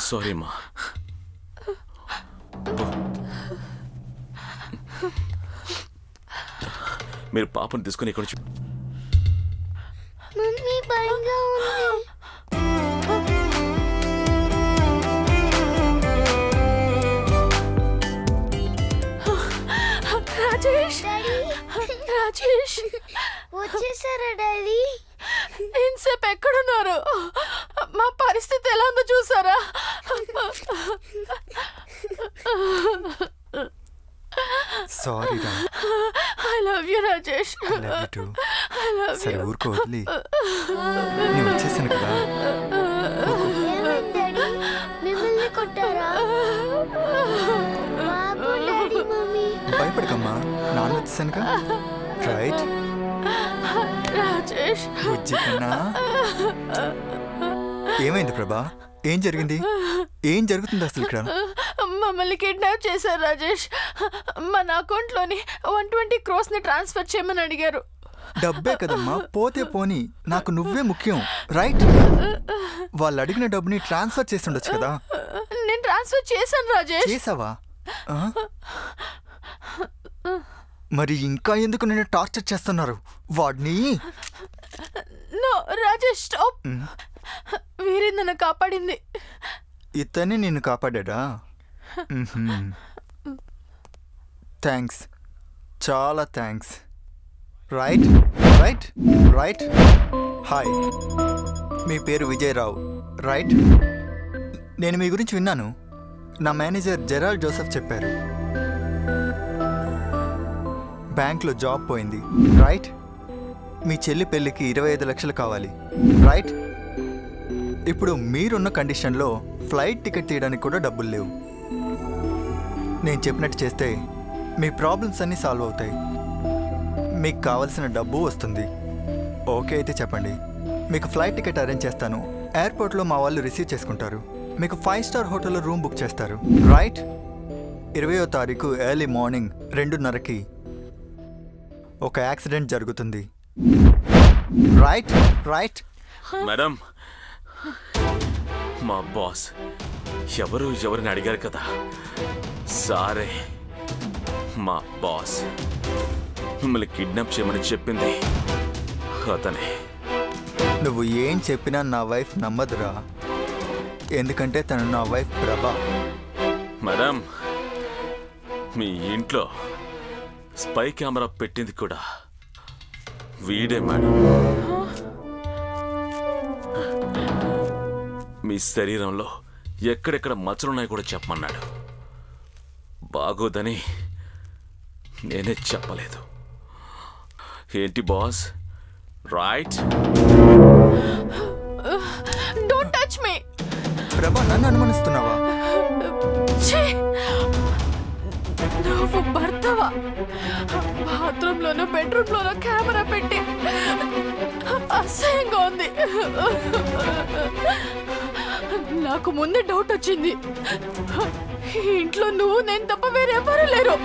Sorry మా. మీరు పాపను తీసుకుని ఇక్కడ నుంచి. మమ్మీ భయంగా ఉంది. రాజేష్ వచ్చేసారా డాడీ? ఇన్సేపు ఎక్కడున్నారు? మా పరిస్థితి ఎలా ఉందో చూసారా? సారీ రా. I love you Rajesh. I love you two. సరే ఊరుకో, వదిలి. నేను వచ్చేసాను కదా. ఏమైంది డాడీ? మిమ్మల్ని కొట్టారా? బాబు డాడీ మమ్మీ. భయపడకమ్మా, నాన్న వచ్చేసానుగా. రైట్ రాజేష్. బుజ్జి కన్నా. ఏమైంది ప్రభా? ఏం జరిగింది? ఏం జరుగుతుంది అసలు ఇక్కడ? మమ్మల్ని కిడ్నాప్ చేశారు రాజేష్. మన అకౌంట్లోని 120 crores ట్రాన్స్ఫర్ చేయమని అడిగారు. డబ్బే కదమ్మా, పోతే పోనీ, నాకు నువ్వే ముఖ్యం. రైట్? వాళ్ళు అడిగిన డబ్బుని ట్రాన్స్ఫర్ చేసి ఉండొచ్చు కదా. నేను ట్రాన్స్ఫర్ చేశాను రాజేష్. చేసావా? మరి ఇంకా ఎందుకు నేను టార్చర్ చేస్తున్నారు వాడిని? No Rajesh, stop. వీరి నన్ను కాపాడింది. ఇతన్ని నిన్ను కాపాడా? థ్యాంక్స్, చాలా thanks. Right right right. Hi, మీ పేరు విజయరావు రైట్? నేను మీ గురించి విన్నాను. నా మేనేజర్ జెరాల్డ్ జోసెఫ్ చెప్పారు. బ్యాంక్లో జాబ్ పోయింది రైట్? మీ చెల్లి పెళ్ళికి 25 లక్షలు కావాలి రైట్? ఇప్పుడు మీరున్న కండిషన్లో ఫ్లైట్ టికెట్ తీయడానికి కూడా డబ్బులు లేవు. నేను చెప్పినట్టు చేస్తే మీ ప్రాబ్లమ్స్ అన్నీ సాల్వ్ అవుతాయి. మీకు కావలసిన డబ్బు వస్తుంది. ఓకే అయితే చెప్పండి, మీకు ఫ్లైట్ టికెట్ అరేంజ్ చేస్తాను. ఎయిర్పోర్ట్లో మా వాళ్ళు రిసీవ్ చేసుకుంటారు. మీకు 5 స్టార్ హోటల్లో రూమ్ బుక్ చేస్తారు రైట్? 20వ తారీఖు ఎర్లీ మార్నింగ్ 2:30కి ఒక యాక్సిడెంట్ జరుగుతుంది రైట్? రైట్ మేడం, మా బాస్ ఎవరిని అడిగారు కదా. సారే, మా బాస్ మిమ్మల్ని కిడ్నాప్ చేయమని చెప్పింది అతనే. నువ్వు ఏం చెప్పినా నా వైఫ్ నమ్మదురా, ఎందుకంటే తను నా వైఫ్ ప్రభా. మేడం, మీ ఇంట్లో స్పై కెమెరా పెట్టింది కూడా వీడే మేడం. మీ శరీరంలో ఎక్కడెక్కడ మచ్చలున్నాయి కూడా చెప్పమన్నాడు. బాగోదని నేనే చెప్పలేదు. ఏంటి boss? Right? Don't touch me. ప్రభా, నన్ను అనుమానిస్తున్నావా? నువ్వు భర్తవా? బాత్రూంలోనూ బెడ్రూమ్లోనూ కెమెరా పెట్టి అసహ్యంగా ఉంది. నాకు ముందే డౌట్ వచ్చింది. ఇంట్లో నువ్వు నేను తప్ప వేరెవరూ లేరు.